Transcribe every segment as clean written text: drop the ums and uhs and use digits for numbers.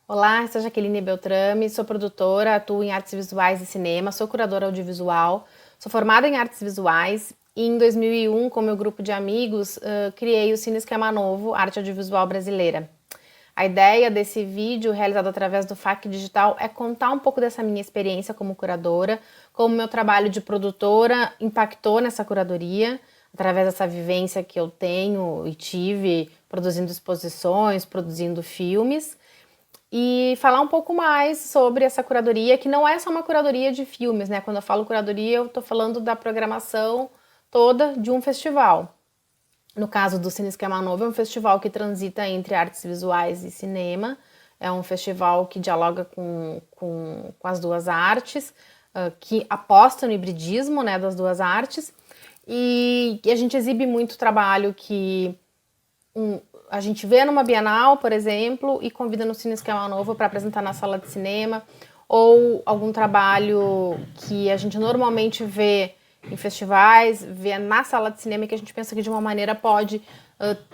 Olá, eu sou Jaqueline Beltrame, sou produtora, atuo em artes visuais e cinema, sou curadora audiovisual, sou formada em artes visuais e em 2001, com meu grupo de amigos, criei o Cine Esquema Novo, Arte Audiovisual Brasileira. A ideia desse vídeo, realizado através do FAQ Digital, é contar um pouco dessa minha experiência como curadora, como meu trabalho de produtora impactou nessa curadoria, através dessa vivência que eu tenho e tive produzindo exposições, produzindo filmes, e falar um pouco mais sobre essa curadoria, que não é só uma curadoria de filmes, né? Quando eu falo curadoria, eu tô falando da programação toda de um festival. No caso do Cine Esquema Novo, é um festival que transita entre artes visuais e cinema. É um festival que dialoga com as duas artes, que aposta no hibridismo, né, das duas artes. E a gente exibe muito trabalho que a gente vê numa Bienal, por exemplo, e convida no Cine Esquema Novo para apresentar na sala de cinema, ou algum trabalho que a gente normalmente vê em festivais, vê na sala de cinema, e que a gente pensa que de uma maneira pode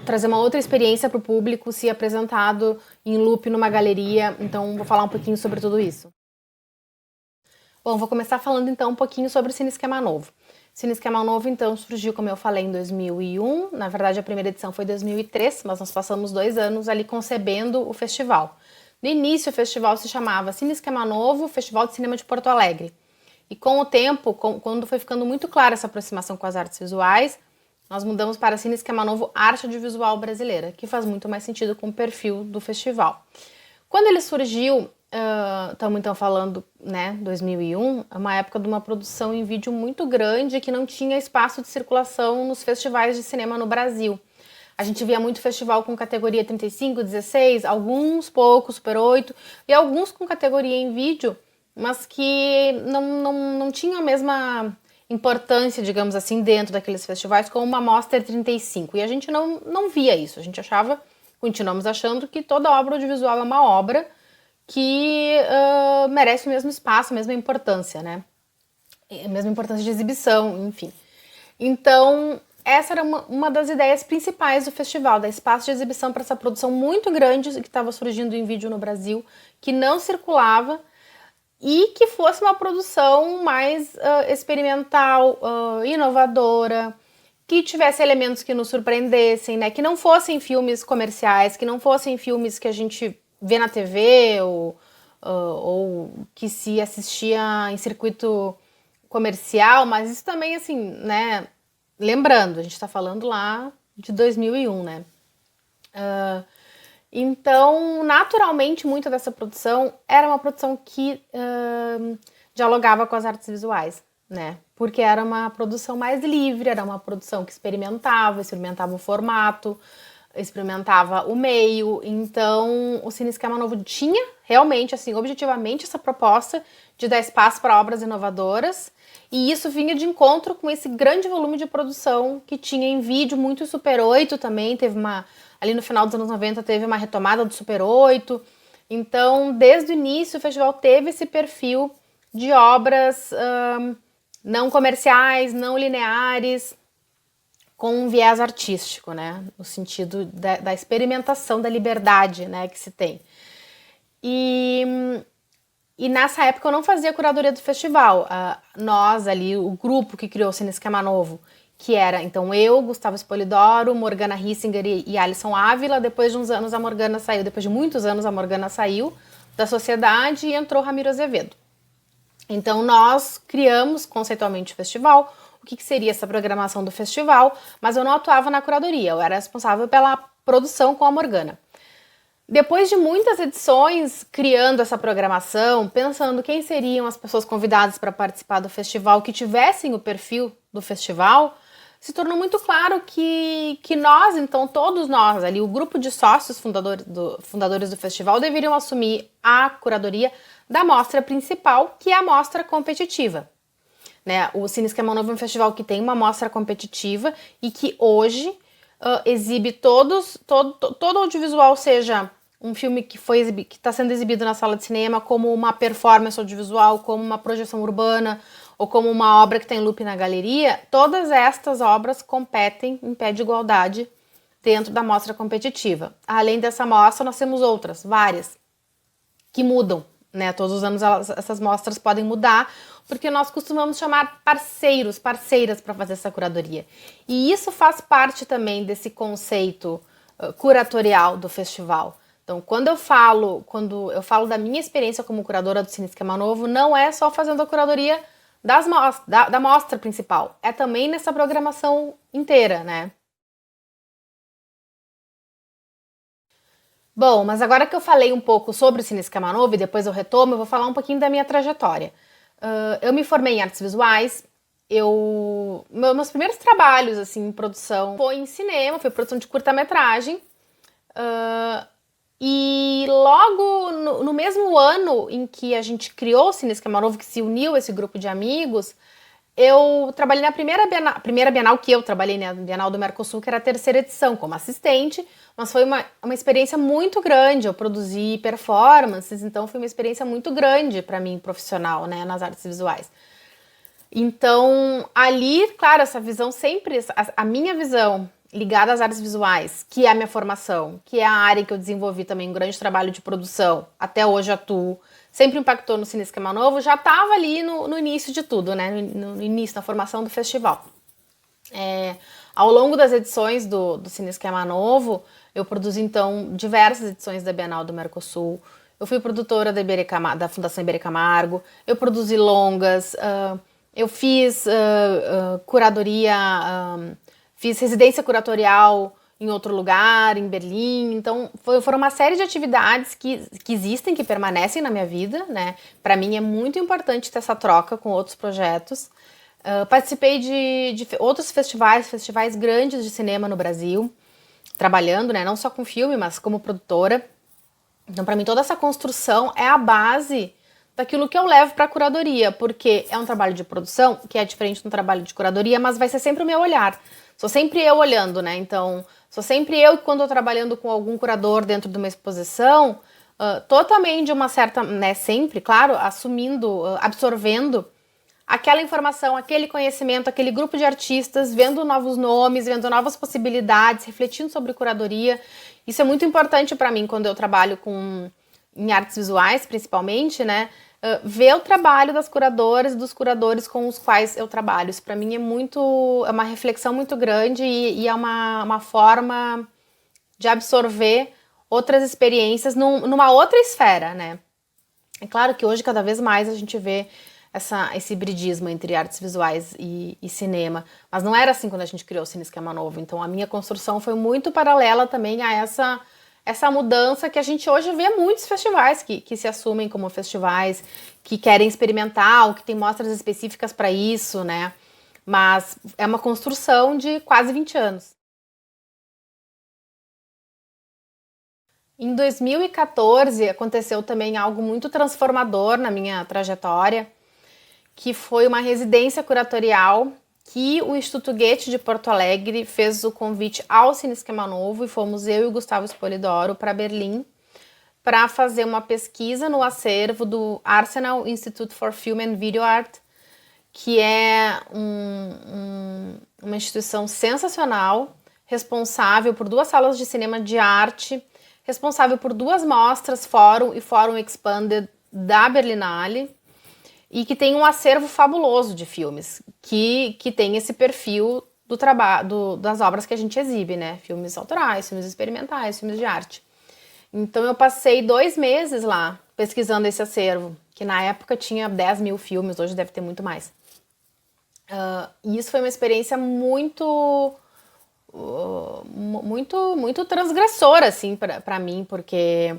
trazer uma outra experiência para o público se apresentado em loop numa galeria. Então vou falar um pouquinho sobre tudo isso. Bom, vou começar falando então um pouquinho sobre o Cine Esquema Novo. Cine Esquema Novo, então, surgiu, como eu falei, em 2001. Na verdade, a primeira edição foi em 2003, mas nós passamos 2 anos ali concebendo o festival. No início, o festival se chamava Cine Esquema Novo, Festival de Cinema de Porto Alegre. E com o tempo, quando foi ficando muito clara essa aproximação com as artes visuais, nós mudamos para Cine Esquema Novo Arte Audiovisual Brasileira, que faz muito mais sentido com o perfil do festival. Quando ele surgiu, estamos então falando, né, 2001, é uma época de uma produção em vídeo muito grande que não tinha espaço de circulação nos festivais de cinema no Brasil. A gente via muito festival com categoria 35, 16, alguns poucos, Super 8, e alguns com categoria em vídeo, mas que não tinham a mesma importância, digamos assim, dentro daqueles festivais como uma Mostra 35. E a gente não via isso, a gente achava, continuamos achando que toda obra audiovisual é uma obra que merece o mesmo espaço, a mesma importância, né? A mesma importância de exibição, enfim. Então, essa era uma das ideias principais do festival, dar espaço de exibição para essa produção muito grande que estava surgindo em vídeo no Brasil, que não circulava, e que fosse uma produção mais experimental, inovadora, que tivesse elementos que nos surpreendessem, né? Que não fossem filmes comerciais, que não fossem filmes que a gente vê na TV ou que se assistia em circuito comercial, mas isso também, assim, né? Lembrando, a gente está falando lá de 2001, né? Então, naturalmente, muita dessa produção era uma produção que dialogava com as artes visuais, né? Porque era uma produção mais livre, era uma produção que experimentava o formato, experimentava o meio. Então, o Cine Esquema Novo tinha realmente, assim, objetivamente, essa proposta de dar espaço para obras inovadoras, e isso vinha de encontro com esse grande volume de produção que tinha em vídeo, muito Super 8 também, ali no final dos anos 90 teve uma retomada do Super 8. Então, desde o início, o festival teve esse perfil de obras não comerciais, não lineares, com um viés artístico, né? No sentido da experimentação, da liberdade, né, que se tem. E nessa época eu não fazia curadoria do festival. Nós ali, o grupo que criou o Cine Esquema Novo, que era então eu, Gustavo Spolidoro, Morgana Hissinger e Alisson Ávila. Depois de uns anos a Morgana saiu, depois de muitos anos a Morgana saiu da sociedade e entrou Ramiro Azevedo. Então nós criamos conceitualmente o festival, o que seria essa programação do festival, mas eu não atuava na curadoria, eu era responsável pela produção com a Morgana. Depois de muitas edições criando essa programação, pensando quem seriam as pessoas convidadas para participar do festival que tivessem o perfil do festival, se tornou muito claro que nós, então todos nós ali, o grupo de sócios fundadores do festival, deveriam assumir a curadoria da mostra principal, que é a mostra competitiva. Né? O Cine Esquema Novo é um festival que tem uma mostra competitiva e que hoje exibe todo audiovisual, seja um filme que está sendo exibido na sala de cinema, como uma performance audiovisual, como uma projeção urbana, ou como uma obra que tem loop na galeria. Todas estas obras competem em pé de igualdade dentro da mostra competitiva. Além dessa mostra, nós temos outras, várias, que mudam, né? Todos os anos essas mostras podem mudar, porque nós costumamos chamar parceiros, parceiras para fazer essa curadoria. E isso faz parte também desse conceito curatorial do festival. Então, quando eu falo da minha experiência como curadora do Cine Esquema Novo, não é só fazendo a curadoria da mostra principal, é também nessa programação inteira, né? Bom, mas agora que eu falei um pouco sobre o Cine Esquema Novo e depois eu retomo, eu vou falar um pouquinho da minha trajetória. Eu me formei em artes visuais, meus primeiros trabalhos assim em produção foi em cinema, foi produção de curta-metragem. E logo no mesmo ano em que a gente criou o Cine Esquema Novo, que se uniu esse grupo de amigos, eu trabalhei na primeira Bienal que eu trabalhei, na Bienal do Mercosul, que era a terceira edição, como assistente, mas foi uma experiência muito grande. Eu produzi performances, então foi uma experiência muito grande para mim, profissional, né, nas artes visuais. Então, ali, claro, essa visão sempre, a minha visão ligada às artes visuais, que é a minha formação, que é a área que eu desenvolvi também um grande trabalho de produção, até hoje atuo, sempre impactou no Cine Esquema Novo, já estava ali no início de tudo, né? No início, na formação do festival. Ao longo das edições do Cine Esquema Novo, eu produzi, então, diversas edições da Bienal do Mercosul. Eu fui produtora da Fundação Iberê Camargo, eu produzi longas, eu fiz curadoria, fiz residência curatorial em outro lugar, em Berlim. Então, foram uma série de atividades que existem, que permanecem na minha vida, né? Para mim é muito importante ter essa troca com outros projetos. Participei de outros festivais grandes de cinema no Brasil, trabalhando, né? Não só com filme, mas como produtora. Então, para mim, toda essa construção é a base daquilo que eu levo para a curadoria, porque é um trabalho de produção que é diferente do trabalho de curadoria, mas vai ser sempre o meu olhar. Sou sempre eu olhando, né? Então, sou sempre eu quando estou trabalhando com algum curador dentro de uma exposição, totalmente de uma certa, né? Sempre, claro, assumindo, absorvendo aquela informação, aquele conhecimento, aquele grupo de artistas, vendo novos nomes, vendo novas possibilidades, refletindo sobre curadoria. Isso é muito importante para mim quando eu trabalho em artes visuais, principalmente, né? Ver o trabalho das curadoras e dos curadores com os quais eu trabalho. Isso para mim é uma reflexão muito grande e é uma forma de absorver outras experiências numa outra esfera, né? É claro que hoje cada vez mais a gente vê esse hibridismo entre artes visuais e cinema, mas não era assim quando a gente criou o Cine Esquema Novo. Então a minha construção foi muito paralela também a essa mudança que a gente hoje vê muitos festivais que se assumem como festivais, que querem experimentar ou que tem mostras específicas para isso, né? Mas é uma construção de quase 20 anos. Em 2014 aconteceu também algo muito transformador na minha trajetória, que foi uma residência curatorial que o Instituto Goethe de Porto Alegre fez o convite ao Cine Esquema Novo e fomos eu e o Gustavo Spolidoro para Berlim para fazer uma pesquisa no acervo do Arsenal Institute for Film and Video Art, que é uma instituição sensacional, responsável por 2 salas de cinema de arte, responsável por 2 mostras, Fórum e Fórum Expanded da Berlinale, e que tem um acervo fabuloso de filmes, que tem esse perfil do trabalho, das obras que a gente exibe, né? Filmes autorais, filmes experimentais, filmes de arte. Então eu passei 2 meses lá pesquisando esse acervo, que na época tinha 10 mil filmes, hoje deve ter muito mais. E isso foi uma experiência muito transgressora, assim, para mim, porque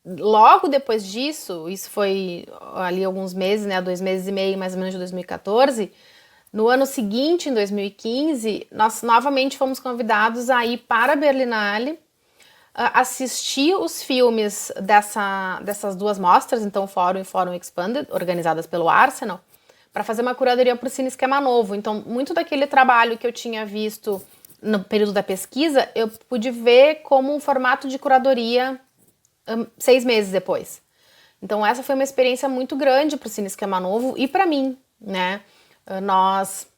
logo depois disso, isso foi ali alguns meses, né, 2 meses e meio, mais ou menos, de 2014, no ano seguinte, em 2015, nós novamente fomos convidados a ir para a Berlinale, assistir os filmes dessas 2 mostras, então Fórum e Fórum Expanded, organizadas pelo Arsenal, para fazer uma curadoria para o Cine Esquema Novo. Então, muito daquele trabalho que eu tinha visto no período da pesquisa, eu pude ver como um formato de curadoria 6 meses depois. Então essa foi uma experiência muito grande para o Cine Esquema Novo e para mim, né? Nós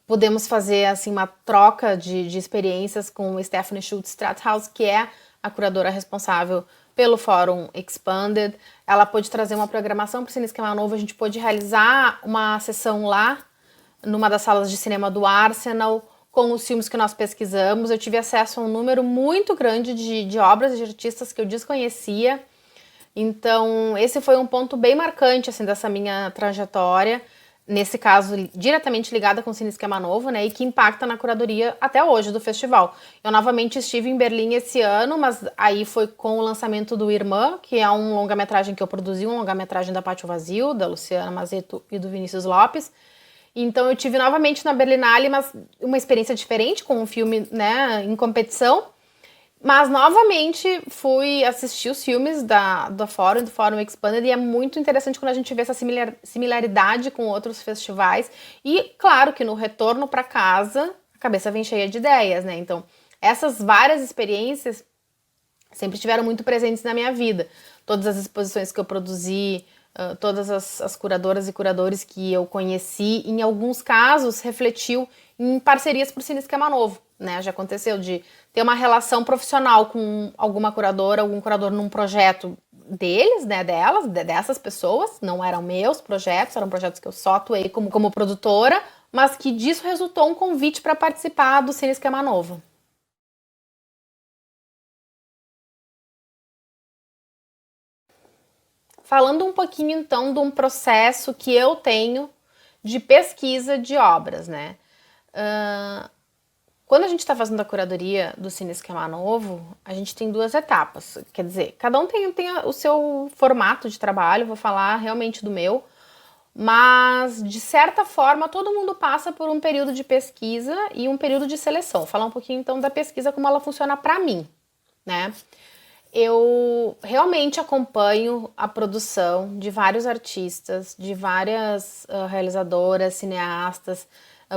pudemos fazer assim uma troca de experiências com Stephanie Schultz Strathaus, que é a curadora responsável pelo Fórum Expanded. Ela pôde trazer uma programação para o Cine Esquema Novo, a gente pôde realizar uma sessão lá, numa das salas de cinema do Arsenal, com os filmes que nós pesquisamos. Eu tive acesso a um número muito grande de obras de artistas que eu desconhecia. Então, esse foi um ponto bem marcante, assim, dessa minha trajetória, nesse caso, diretamente ligada com o Cine Esquema Novo, né, e que impacta na curadoria até hoje do festival. Eu novamente estive em Berlim esse ano, mas aí foi com o lançamento do Irmã, que é um longa-metragem que eu produzi, um longa-metragem da Pátio Vazio, da Luciana Mazeto e do Vinícius Lopes. Então eu tive novamente na Berlinale, mas uma experiência diferente, com um filme, né, em competição. Mas, novamente, fui assistir os filmes do Fórum Expanded, e é muito interessante quando a gente vê essa similaridade com outros festivais. E, claro, que no retorno para casa, a cabeça vem cheia de ideias, né? Então, essas várias experiências sempre estiveram muito presentes na minha vida. Todas as exposições que eu produzi, todas as curadoras e curadores que eu conheci, em alguns casos, refletiu em parcerias para o Cine Esquema Novo, né? Já aconteceu de ter uma relação profissional com alguma curadora, algum curador num projeto deles, né, dessas pessoas. Não eram meus projetos, eram projetos que eu só atuei como produtora, mas que disso resultou um convite para participar do Cine Esquema Novo. Falando um pouquinho, então, de um processo que eu tenho de pesquisa de obras, né? Quando a gente está fazendo a curadoria do Cine Esquema Novo, a gente tem duas etapas. Quer dizer, cada um tem o seu formato de trabalho, vou falar realmente do meu, mas, de certa forma, todo mundo passa por um período de pesquisa e um período de seleção. Vou falar um pouquinho, então, da pesquisa, como ela funciona para mim, né? Eu realmente acompanho a produção de vários artistas, de várias realizadoras, cineastas,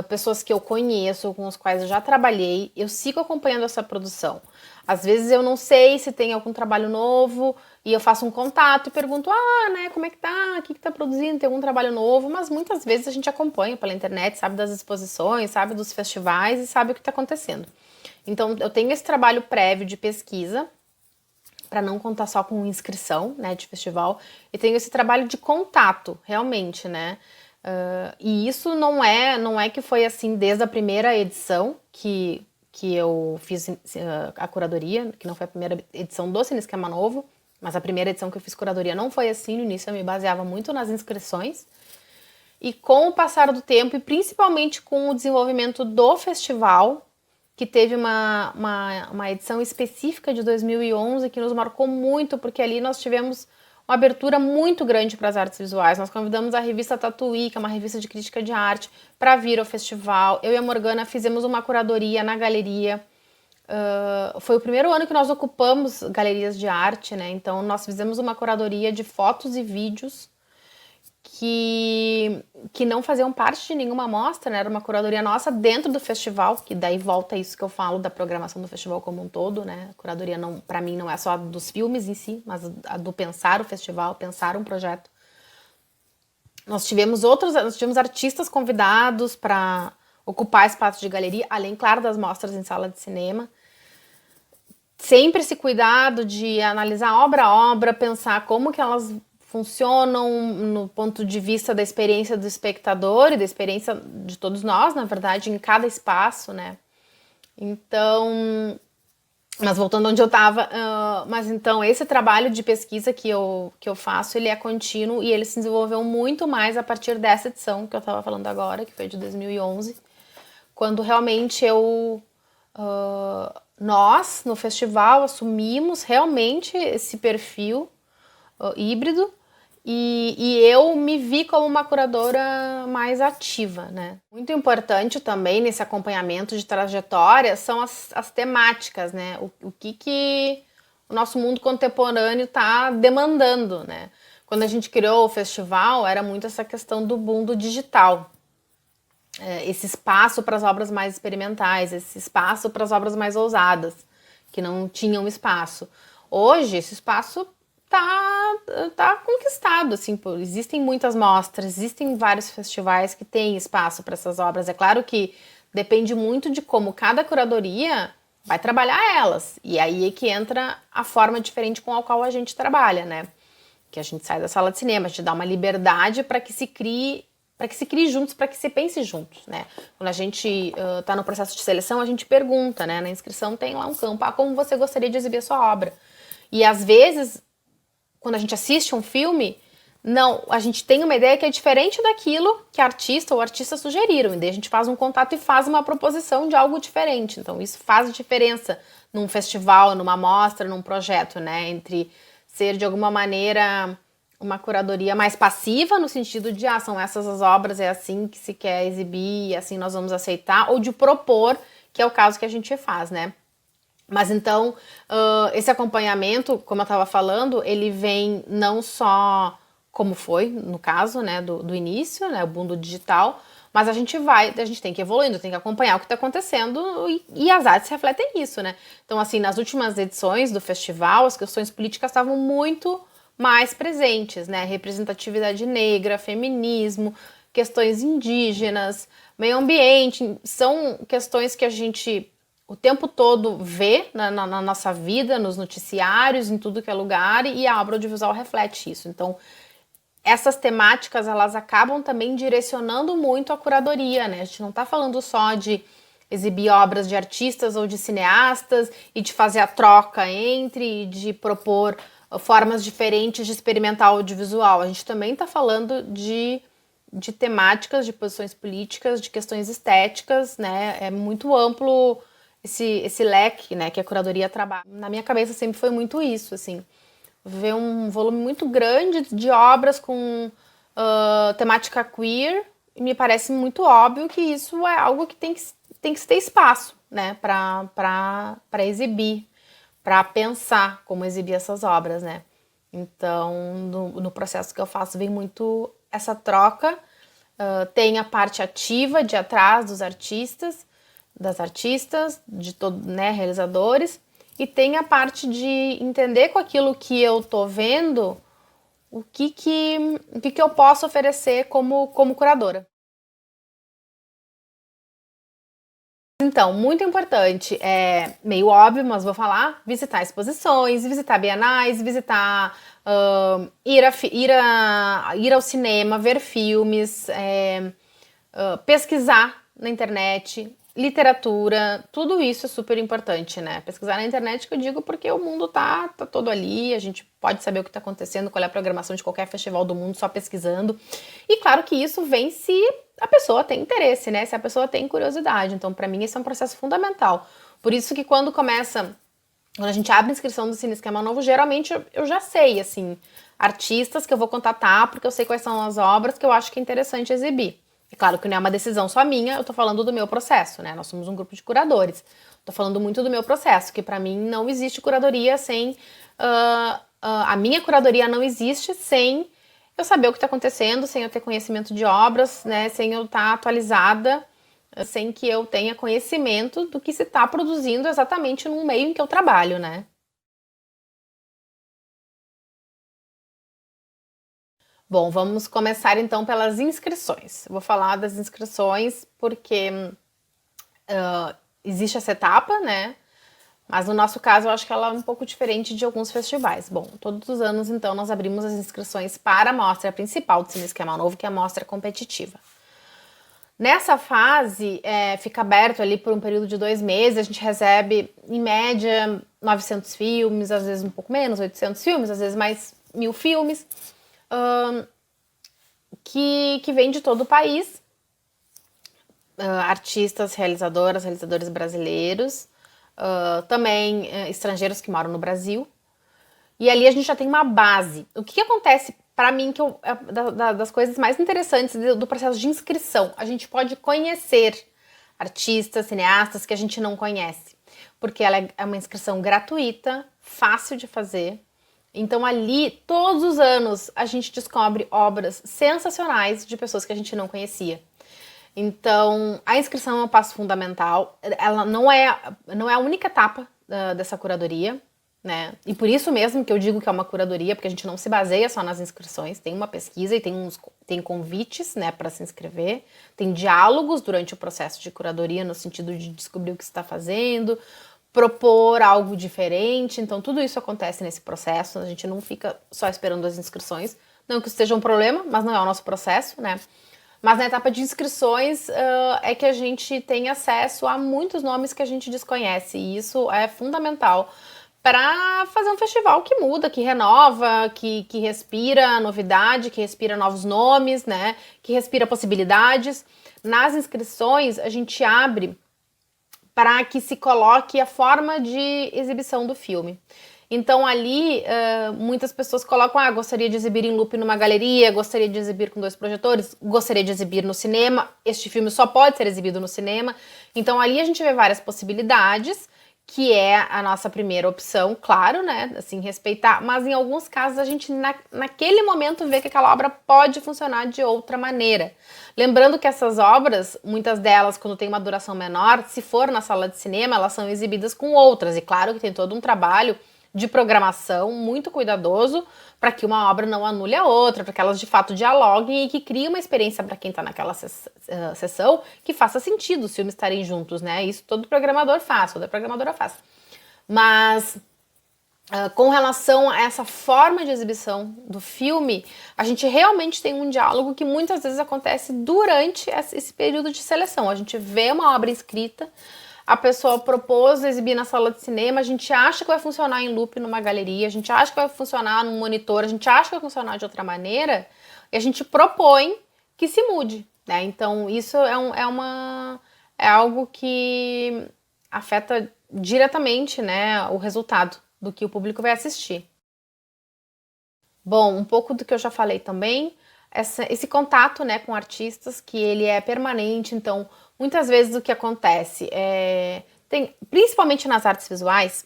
pessoas que eu conheço, com os quais eu já trabalhei. Eu sigo acompanhando essa produção. Às vezes eu não sei se tem algum trabalho novo e eu faço um contato e pergunto, né, como é que tá? O que tá produzindo? Tem algum trabalho novo? Mas muitas vezes a gente acompanha pela internet, sabe das exposições, sabe dos festivais e sabe o que está acontecendo. Então eu tenho esse trabalho prévio de pesquisa, para não contar só com inscrição, né, de festival, e tenho esse trabalho de contato, realmente, né, e isso não é que foi assim desde a primeira edição que eu fiz a curadoria, que não foi a primeira edição do Cine Esquema Novo, mas a primeira edição que eu fiz curadoria não foi assim. No início eu me baseava muito nas inscrições, e com o passar do tempo, e principalmente com o desenvolvimento do festival, que teve uma edição específica de 2011 que nos marcou muito, porque ali nós tivemos uma abertura muito grande para as artes visuais. Nós convidamos a revista Tatuí, que é uma revista de crítica de arte, para vir ao festival. Eu e a Morgana fizemos uma curadoria na galeria. Foi o primeiro ano que nós ocupamos galerias de arte, né? Então nós fizemos uma curadoria de fotos e vídeos que não faziam parte de nenhuma mostra, né? Era uma curadoria nossa dentro do festival, que daí volta isso que eu falo da programação do festival como um todo, né? A curadoria, para mim, não é só dos filmes em si, mas a do pensar o festival, pensar um projeto. Nós tivemos artistas convidados para ocupar espaço de galeria, além, claro, das mostras em sala de cinema. Sempre esse cuidado de analisar obra a obra, pensar como que elas funcionam no ponto de vista da experiência do espectador e da experiência de todos nós, na verdade, em cada espaço, né? Então, mas voltando onde eu estava, mas então esse trabalho de pesquisa que eu faço, ele é contínuo e ele se desenvolveu muito mais a partir dessa edição que eu estava falando agora, que foi de 2011, quando realmente nós, no festival, assumimos realmente esse perfil híbrido, e eu me vi como uma curadora mais ativa, né? Muito importante também nesse acompanhamento de trajetória são as temáticas, né? O que o nosso mundo contemporâneo está demandando, né? Quando a gente criou o festival, era muito essa questão do boom do digital. Esse espaço para as obras mais experimentais, esse espaço para as obras mais ousadas, que não tinham espaço. Hoje, esse espaço tá conquistado, assim, existem muitas mostras, existem vários festivais que têm espaço para essas obras. É claro que depende muito de como cada curadoria vai trabalhar elas. E aí é que entra a forma diferente com a qual a gente trabalha, né? Que a gente sai da sala de cinema, a gente dá uma liberdade para que se crie juntos, para que se pense juntos, né? Quando a gente tá no processo de seleção, a gente pergunta, né? Na inscrição tem lá um campo, como você gostaria de exibir a sua obra? E às vezes, quando a gente assiste um filme, não, a gente tem uma ideia que é diferente daquilo que a artista ou artista sugeriram, e daí a gente faz um contato e faz uma proposição de algo diferente. Então isso faz diferença num festival, numa mostra, num projeto, né? Entre ser de alguma maneira uma curadoria mais passiva, no sentido de, são essas as obras, é assim que se quer exibir, e assim nós vamos aceitar, ou de propor, que é o caso que a gente faz, né? Mas então, esse acompanhamento, como eu estava falando, ele vem não só como foi, no caso, né, do início, né, o boom do digital, mas a gente tem que ir evoluindo, tem que acompanhar o que está acontecendo e as artes refletem isso, né? Então, assim, nas últimas edições do festival, as questões políticas estavam muito mais presentes, né? Representatividade negra, feminismo, questões indígenas, meio ambiente, são questões que a gente o tempo todo vê na nossa vida, nos noticiários, em tudo que é lugar, e a obra audiovisual reflete isso. Então, essas temáticas, elas acabam também direcionando muito a curadoria, né? A gente não está falando só de exibir obras de artistas ou de cineastas e de fazer a troca entre, de propor formas diferentes de experimentar o audiovisual. A gente também está falando de temáticas, de posições políticas, de questões estéticas, né? É muito amplo esse leque, né, que a curadoria trabalha. Na minha cabeça sempre foi muito isso, assim, ver um volume muito grande de obras com temática queer, e me parece muito óbvio que isso é algo que tem que ter espaço, né, para exibir, para pensar como exibir essas obras, né. Então, no processo que eu faço, vem muito essa troca, tem a parte ativa de atrás dos artistas, das artistas, de todos, né, realizadores, e tem a parte de entender com aquilo que eu tô vendo o que eu posso oferecer como curadora. Então, muito importante, é meio óbvio, mas vou falar, visitar exposições, visitar bienais, visitar, ir ao cinema, ver filmes, pesquisar na internet, literatura, tudo isso é super importante, né? Pesquisar na internet que eu digo porque o mundo tá todo ali, a gente pode saber o que tá acontecendo, qual é a programação de qualquer festival do mundo só pesquisando. E claro que isso vem se a pessoa tem interesse, né? Se a pessoa tem curiosidade. Então, para mim, esse é um processo fundamental. Por isso que quando a gente abre a inscrição do Cine Esquema Novo, geralmente eu já sei, assim, artistas que eu vou contatar, porque eu sei quais são as obras que eu acho que é interessante exibir. É claro que não é uma decisão só minha, eu tô falando do meu processo, né? Nós somos um grupo de curadores. Tô falando muito do meu processo, que para mim não existe curadoria sem... a minha curadoria não existe sem eu saber o que está acontecendo, sem eu ter conhecimento de obras, né? Sem eu estar atualizada, sem que eu tenha conhecimento do que se está produzindo exatamente no meio em que eu trabalho, né? Bom, vamos começar então pelas inscrições. Eu vou falar das inscrições porque existe essa etapa, né? Mas no nosso caso eu acho que ela é um pouco diferente de alguns festivais. Bom, todos os anos então nós abrimos as inscrições para a mostra principal do Cine Esquema Novo, que é a mostra competitiva. Nessa fase, fica aberto ali por um período de 2 meses, a gente recebe, em média, 900 filmes, às vezes um pouco menos, 800 filmes, às vezes mais 1000 filmes, que vem de todo o país, artistas, realizadoras, realizadores brasileiros, também estrangeiros que moram no Brasil, e ali a gente já tem uma base. O que acontece para mim, das coisas mais interessantes do processo de inscrição, a gente pode conhecer artistas, cineastas que a gente não conhece, porque ela é uma inscrição gratuita, fácil de fazer. Então ali, todos os anos, a gente descobre obras sensacionais de pessoas que a gente não conhecia. Então, a inscrição é um passo fundamental. Ela não é a única etapa dessa curadoria, né? E por isso mesmo que eu digo que é uma curadoria, porque a gente não se baseia só nas inscrições, tem uma pesquisa e tem convites, né, para se inscrever, tem diálogos durante o processo de curadoria no sentido de descobrir o que está fazendo, propor algo diferente. Então, tudo isso acontece nesse processo. A gente não fica só esperando as inscrições. Não que isso seja um problema, mas não é o nosso processo, né? Mas na etapa de inscrições é que a gente tem acesso a muitos nomes que a gente desconhece. E isso é fundamental para fazer um festival que muda, que renova, que respira novidade, que respira novos nomes, né? Que respira possibilidades. Nas inscrições, a gente abre para que se coloque a forma de exibição do filme. Então ali, muitas pessoas colocam, gostaria de exibir em loop numa galeria, gostaria de exibir com 2 projetores, gostaria de exibir no cinema, este filme só pode ser exibido no cinema. Então ali a gente vê várias possibilidades, que é a nossa primeira opção, claro, né, assim, respeitar, mas em alguns casos a gente naquele momento vê que aquela obra pode funcionar de outra maneira. Lembrando que essas obras, muitas delas, quando tem uma duração menor, se for na sala de cinema, elas são exibidas com outras, e claro que tem todo um trabalho de programação muito cuidadoso para que uma obra não anule a outra, para que elas de fato dialoguem e que criem uma experiência para quem está naquela sessão que faça sentido os filmes estarem juntos, né? Isso todo programador faz, toda programadora faz. Mas com relação a essa forma de exibição do filme, a gente realmente tem um diálogo que muitas vezes acontece durante esse período de seleção. A gente vê uma obra escrita, a pessoa propôs exibir na sala de cinema, a gente acha que vai funcionar em loop numa galeria, a gente acha que vai funcionar num monitor, a gente acha que vai funcionar de outra maneira, e a gente propõe que se mude, né? Então isso é algo que afeta diretamente, né, o resultado do que o público vai assistir. Bom, um pouco do que eu já falei também, esse contato, né, com artistas, que ele é permanente. Então muitas vezes o que acontece principalmente nas artes visuais,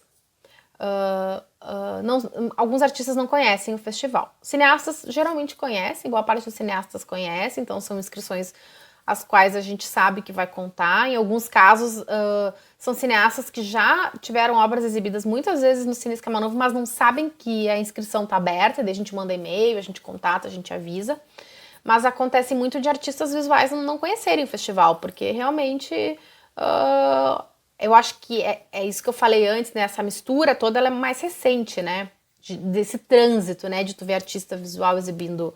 alguns artistas não conhecem o festival. Cineastas geralmente conhecem, igual a parte dos cineastas conhecem, então são inscrições as quais a gente sabe que vai contar. Em alguns casos, são cineastas que já tiveram obras exibidas muitas vezes no Cine Esquema Novo, mas não sabem que a inscrição está aberta, daí a gente manda e-mail, a gente contata, a gente avisa. Mas acontece muito de artistas visuais não conhecerem o festival, porque realmente eu acho que é isso que eu falei antes, né? Essa mistura toda ela é mais recente, né? Desse trânsito, né? De tu ver artista visual exibindo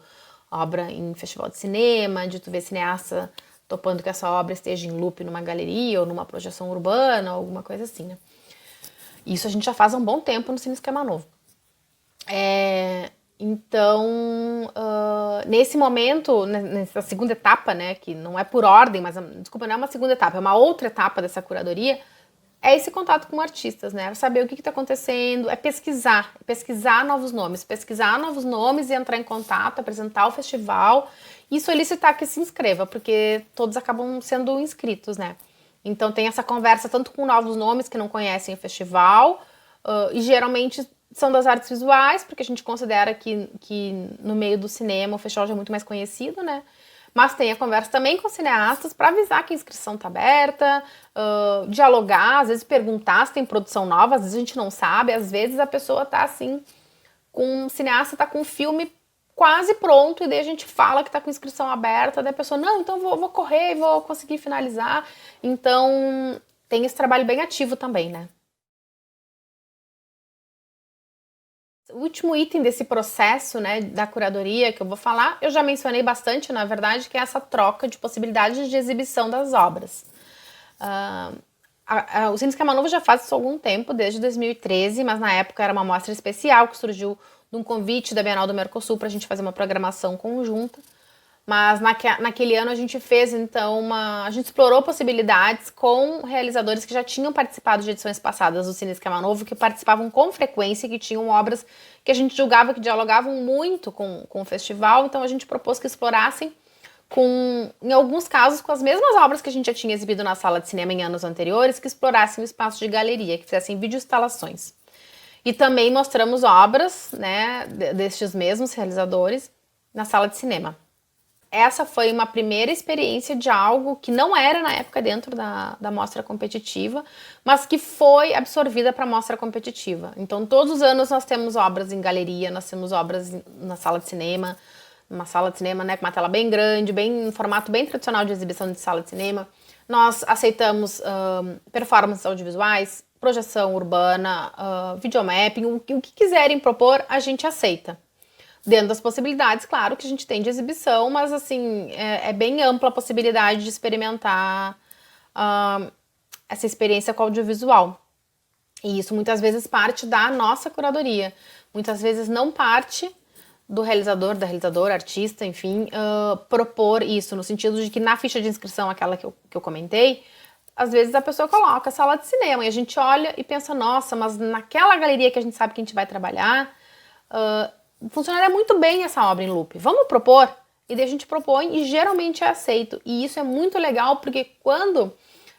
obra em festival de cinema, de tu ver cineasta topando que essa obra esteja em loop numa galeria ou numa projeção urbana, alguma coisa assim, né? Isso a gente já faz há um bom tempo no Cine Esquema Novo. Então, nesse momento, nessa segunda etapa, né, que não é por ordem, mas, desculpa, não é uma segunda etapa, é uma outra etapa dessa curadoria, é esse contato com artistas, né, saber o que está acontecendo, é pesquisar novos nomes e entrar em contato, apresentar o festival e solicitar que se inscreva, porque todos acabam sendo inscritos, né. Então tem essa conversa tanto com novos nomes que não conhecem o festival, e geralmente são das artes visuais, porque a gente considera que no meio do cinema o festival já é muito mais conhecido, né? Mas tem a conversa também com cineastas para avisar que a inscrição está aberta, dialogar, às vezes perguntar se tem produção nova, às vezes a gente não sabe, às vezes a pessoa tá assim, com um cineasta tá com um filme quase pronto, e daí a gente fala que tá com inscrição aberta, daí a pessoa, não, então vou correr e vou conseguir finalizar. Então tem esse trabalho bem ativo também, né? O último item desse processo, né, da curadoria que eu vou falar, eu já mencionei bastante, na verdade, que é essa troca de possibilidades de exibição das obras. O Cine Esquema Novo já faz isso há algum tempo, desde 2013, mas na época era uma mostra especial que surgiu de um convite da Bienal do Mercosul para a gente fazer uma programação conjunta. Mas naquele ano a gente fez, então, a gente explorou possibilidades com realizadores que já tinham participado de edições passadas do Cine Esquema Novo, que participavam com frequência e que tinham obras que a gente julgava que dialogavam muito com o festival. Então a gente propôs que explorassem, em alguns casos, com as mesmas obras que a gente já tinha exibido na sala de cinema em anos anteriores, que explorassem o espaço de galeria, que fizessem videoinstalações. E também mostramos obras, né, destes mesmos realizadores na sala de cinema. Essa foi uma primeira experiência de algo que não era na época dentro da mostra competitiva, mas que foi absorvida para a mostra competitiva. Então todos os anos nós temos obras em galeria, nós temos obras na sala de cinema, uma sala de cinema, né, com uma tela bem grande, um formato bem tradicional de exibição de sala de cinema. Nós aceitamos performances audiovisuais, projeção urbana, videomapping, o que quiserem propor, a gente aceita. Dentro das possibilidades, claro, que a gente tem de exibição, mas assim, é bem ampla a possibilidade de experimentar essa experiência com audiovisual. E isso muitas vezes parte da nossa curadoria. Muitas vezes não parte do realizador, da realizadora, artista, enfim, propor isso, no sentido de que na ficha de inscrição, aquela que eu comentei, às vezes a pessoa coloca sala de cinema e a gente olha e pensa, nossa, mas naquela galeria que a gente sabe que a gente vai trabalhar, funcionaria muito bem essa obra em loop. Vamos propor? E daí a gente propõe e geralmente é aceito. E isso é muito legal porque quando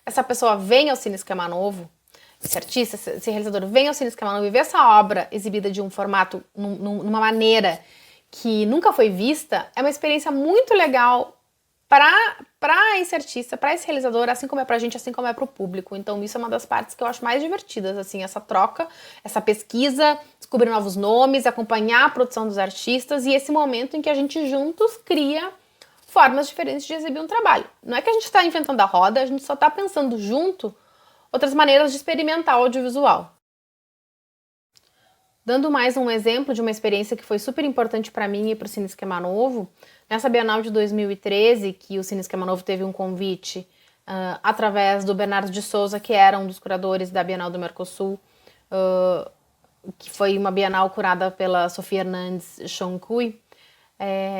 essa pessoa vem ao Cine Esquema Novo, esse artista, esse realizador vem ao Cine Esquema Novo e vê essa obra exibida de um formato, numa maneira que nunca foi vista, é uma experiência muito legal para esse artista, para esse realizador, assim como é pra gente, assim como é pro público. Então isso é uma das partes que eu acho mais divertidas, assim, essa troca, essa pesquisa, descobrir novos nomes, acompanhar a produção dos artistas e esse momento em que a gente juntos cria formas diferentes de exibir um trabalho. Não é que a gente está inventando a roda, a gente só está pensando junto outras maneiras de experimentar o audiovisual. Dando mais um exemplo de uma experiência que foi super importante para mim e para o Cine Esquema Novo, nessa Bienal de 2013, que o Cine Esquema Novo teve um convite através do Bernardo de Souza, que era um dos curadores da Bienal do Mercosul, que foi uma Bienal curada pela Sofia Hernandes Choncuy,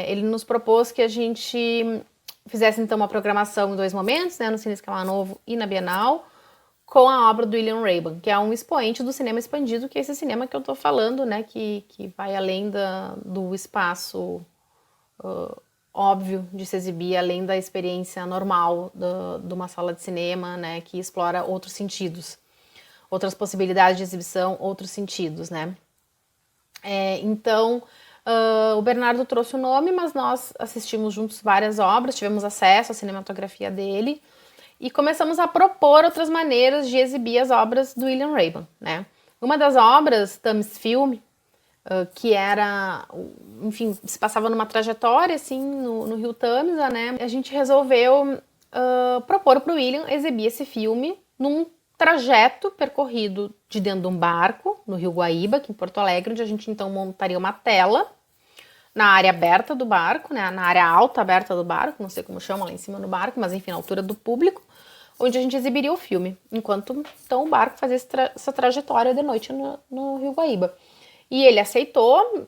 ele nos propôs que a gente fizesse então uma programação em 2 momentos, né, no Cine Esquema Novo e na Bienal, com a obra do William Raeburn, que é um expoente do cinema expandido, que é esse cinema que eu tô falando, né, que vai além do espaço óbvio de se exibir, além da experiência normal de uma sala de cinema, né, que explora outros sentidos, outras possibilidades de exibição, outros sentidos, né. Então, o Bernardo trouxe o nome, mas nós assistimos juntos várias obras, tivemos acesso à cinematografia dele, e começamos a propor outras maneiras de exibir as obras do William Raeburn, né? Uma das obras, Thames Film, que era, enfim, se passava numa trajetória, assim, no Rio Tamisa, né? A gente resolveu propor para o William exibir esse filme num trajeto percorrido de dentro de um barco, no Rio Guaíba, aqui em Porto Alegre, onde a gente, então, montaria uma tela na área aberta do barco, né, na área alta aberta do barco, não sei como chama lá em cima no barco, mas enfim, na altura do público, onde a gente exibiria o filme, enquanto então o barco fazia essa trajetória de noite no Rio Guaíba. E ele aceitou,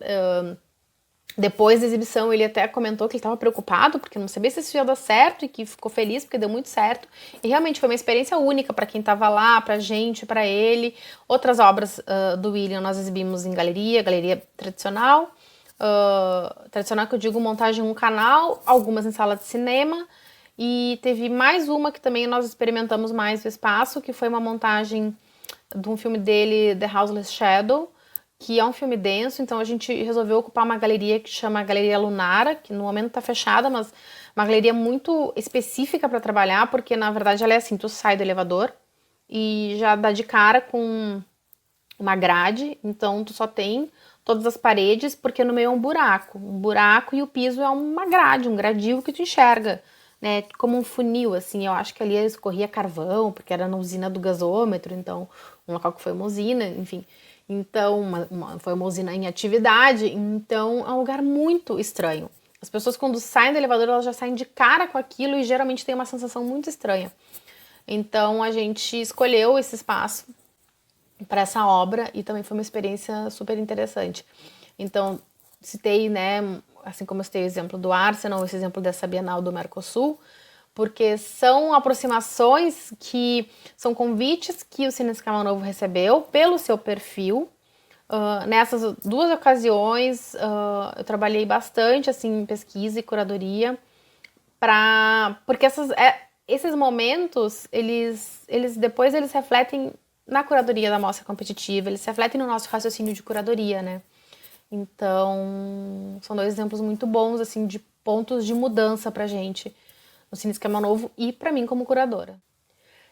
depois da exibição ele até comentou que ele estava preocupado, porque não sabia se isso ia dar certo, e que ficou feliz porque deu muito certo, e realmente foi uma experiência única para quem estava lá, pra gente, para ele. Outras obras do William nós exibimos em galeria tradicional, tradicional que eu digo montagem em um canal, algumas em sala de cinema, e teve mais uma que também nós experimentamos mais o espaço, que foi uma montagem de um filme dele, The Houseless Shadow, que é um filme denso, então a gente resolveu ocupar uma galeria que chama Galeria Lunara, que no momento está fechada, mas uma galeria muito específica para trabalhar, porque na verdade ela é assim, tu sai do elevador e já dá de cara com uma grade, então tu só tem todas as paredes, porque no meio é um buraco e o piso é uma grade, um gradil que tu enxerga, né, como um funil, assim. Eu acho que ali escorria carvão, porque era na usina do gasômetro, então, um local que foi uma usina, enfim. Então, foi uma usina em atividade, então é um lugar muito estranho. As pessoas, quando saem do elevador, elas já saem de cara com aquilo e geralmente tem uma sensação muito estranha. Então, a gente escolheu esse espaço para essa obra e também foi uma experiência super interessante. Então, citei, né, assim como eu citei o exemplo do Arsenal, esse exemplo dessa Bienal do Mercosul, porque são aproximações que são convites que o Cine Esquema Novo recebeu pelo seu perfil. Nessas 2 ocasiões, eu trabalhei bastante assim, em pesquisa e curadoria, porque esses momentos, eles depois eles refletem na curadoria da mostra competitiva, eles refletem no nosso raciocínio de curadoria, né? Então, são 2 exemplos muito bons, assim, de pontos de mudança pra gente no Cine Esquema Novo e pra mim como curadora.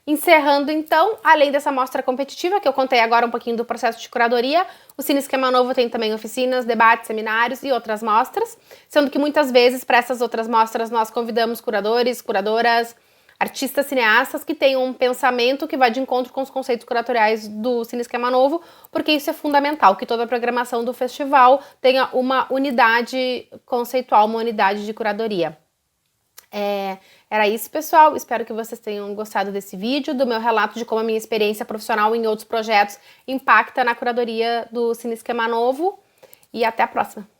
Encerrando, então, além dessa mostra competitiva, que eu contei agora um pouquinho do processo de curadoria, o Cine Esquema Novo tem também oficinas, debates, seminários e outras mostras, sendo que muitas vezes para essas outras mostras nós convidamos curadores, curadoras, artistas cineastas que tenham um pensamento que vai de encontro com os conceitos curatoriais do Cine Esquema Novo, porque isso é fundamental, que toda a programação do festival tenha uma unidade conceitual, uma unidade de curadoria. Era isso, pessoal. Espero que vocês tenham gostado desse vídeo, do meu relato de como a minha experiência profissional em outros projetos impacta na curadoria do Cine Esquema Novo. E até a próxima!